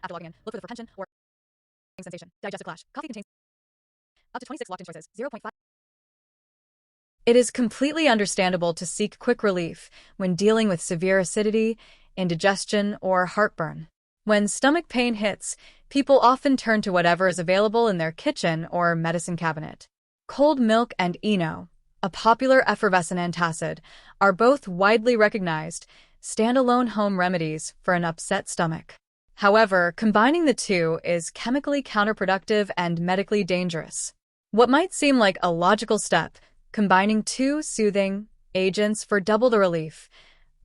After logging in, look for the tension or sensation. Digestive clash. Coffee contains up to 26 locked-in choices. 0.5. It is completely understandable to seek quick relief when dealing with severe acidity, indigestion, or heartburn. When stomach pain hits, people often turn to whatever is available in their kitchen or medicine cabinet. Cold milk and Eno, a popular effervescent antacid, are both widely recognized standalone home remedies for an upset stomach. However, combining the two is chemically counterproductive and medically dangerous. What might seem like a logical step, combining two soothing agents for double the relief,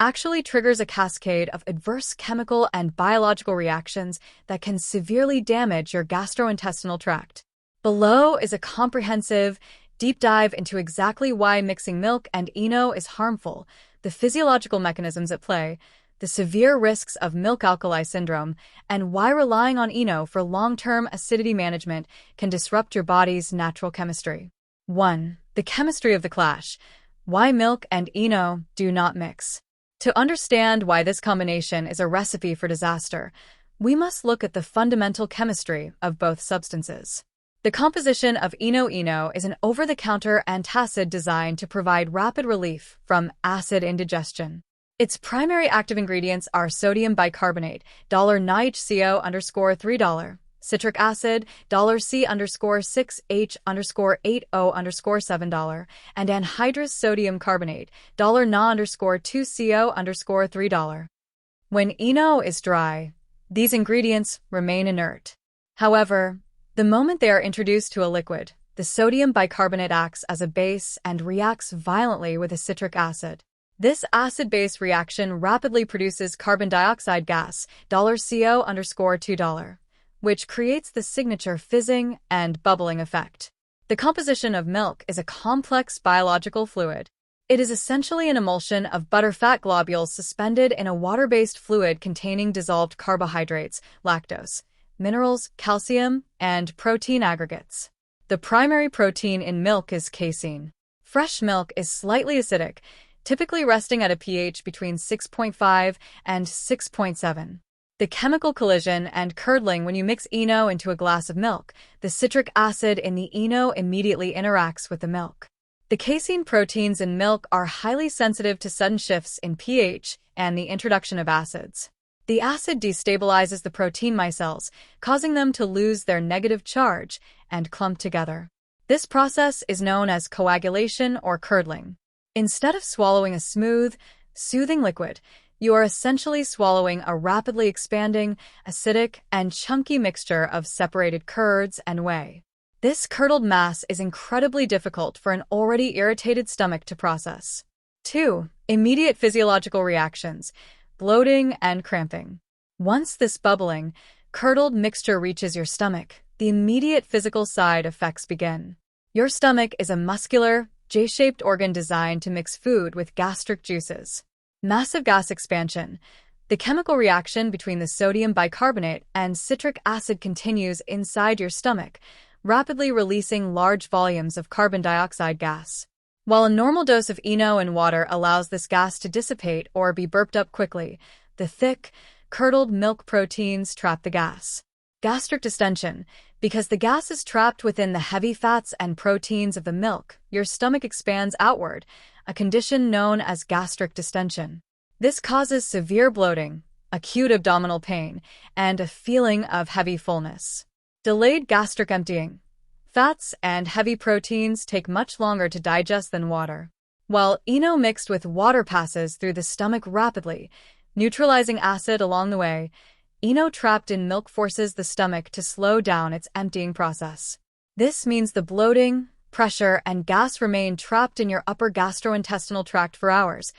actually triggers a cascade of adverse chemical and biological reactions that can severely damage your gastrointestinal tract. Below is a comprehensive, deep dive into exactly why mixing milk and Eno is harmful, the physiological mechanisms at play, the severe risks of Milk-Alkali Syndrome, and why relying on Eno for long-term acidity management can disrupt your body's natural chemistry. 1. The chemistry of the clash. Why milk and Eno do not mix. To understand why this combination is a recipe for disaster, we must look at the fundamental chemistry of both substances. The composition of Eno is an over-the-counter antacid designed to provide rapid relief from acid indigestion. Its primary active ingredients are sodium bicarbonate, $NiHCO_3, citric acid, $C_6H_80_7, and anhydrous sodium carbonate, $Na_2CO_3. When Eno is dry, these ingredients remain inert. However, the moment they are introduced to a liquid, the sodium bicarbonate acts as a base and reacts violently with a citric acid. This acid-base reaction rapidly produces carbon dioxide gas, $CO_2, which creates the signature fizzing and bubbling effect. The composition of milk is a complex biological fluid. It is essentially an emulsion of butterfat globules suspended in a water-based fluid containing dissolved carbohydrates, lactose, minerals, calcium, and protein aggregates. The primary protein in milk is casein. Fresh milk is slightly acidic, typically resting at a pH between 6.5 and 6.7. The chemical collision and curdling. When you mix Eno into a glass of milk, the citric acid in the Eno immediately interacts with the milk. The casein proteins in milk are highly sensitive to sudden shifts in pH and the introduction of acids. The acid destabilizes the protein micelles, causing them to lose their negative charge and clump together. This process is known as coagulation or curdling. Instead of swallowing a smooth, soothing liquid, you are essentially swallowing a rapidly expanding, acidic, and chunky mixture of separated curds and whey. This curdled mass is incredibly difficult for an already irritated stomach to process. 2. Immediate physiological reactions. Bloating and cramping. Once this bubbling, curdled mixture reaches your stomach, the immediate physical side effects begin. Your stomach is a muscular, J-shaped organ designed to mix food with gastric juices. Massive gas expansion. The chemical reaction between the sodium bicarbonate and citric acid continues inside your stomach, rapidly releasing large volumes of carbon dioxide gas. While a normal dose of Eno in water allows this gas to dissipate or be burped up quickly, the thick, curdled milk proteins trap the gas. Gastric distension. Because the gas is trapped within the heavy fats and proteins of the milk, your stomach expands outward, a condition known as gastric distension. This causes severe bloating, acute abdominal pain, and a feeling of heavy fullness. Delayed gastric emptying. Fats and heavy proteins take much longer to digest than water. While Eno mixed with water passes through the stomach rapidly, neutralizing acid along the way, Eno trapped in milk forces the stomach to slow down its emptying process. This means the bloating, pressure, and gas remain trapped in your upper gastrointestinal tract for hours,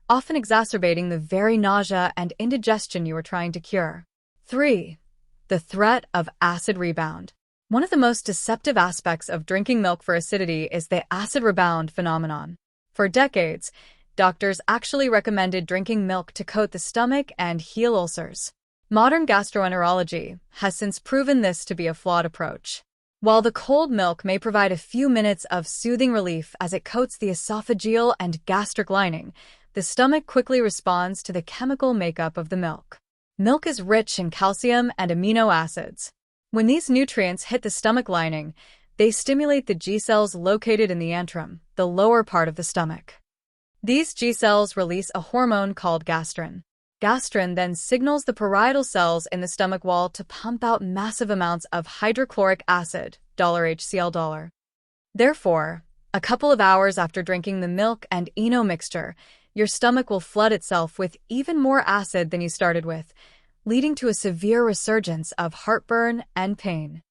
often exacerbating the very nausea and indigestion you are trying to cure. 3. The threat of acid rebound. One of the most deceptive aspects of drinking milk for acidity is the acid rebound phenomenon. For decades, doctors actually recommended drinking milk to coat the stomach and heal ulcers. Modern gastroenterology has since proven this to be a flawed approach. While the cold milk may provide a few minutes of soothing relief as it coats the esophageal and gastric lining, the stomach quickly responds to the chemical makeup of the milk. Milk is rich in calcium and amino acids. When these nutrients hit the stomach lining, they stimulate the G cells located in the antrum, the lower part of the stomach. These G cells release a hormone called gastrin. Gastrin then signals the parietal cells in the stomach wall to pump out massive amounts of hydrochloric acid, $HCl. Therefore, a couple of hours after drinking the milk and ENO mixture, your stomach will flood itself with even more acid than you started with, leading to a severe resurgence of heartburn and pain.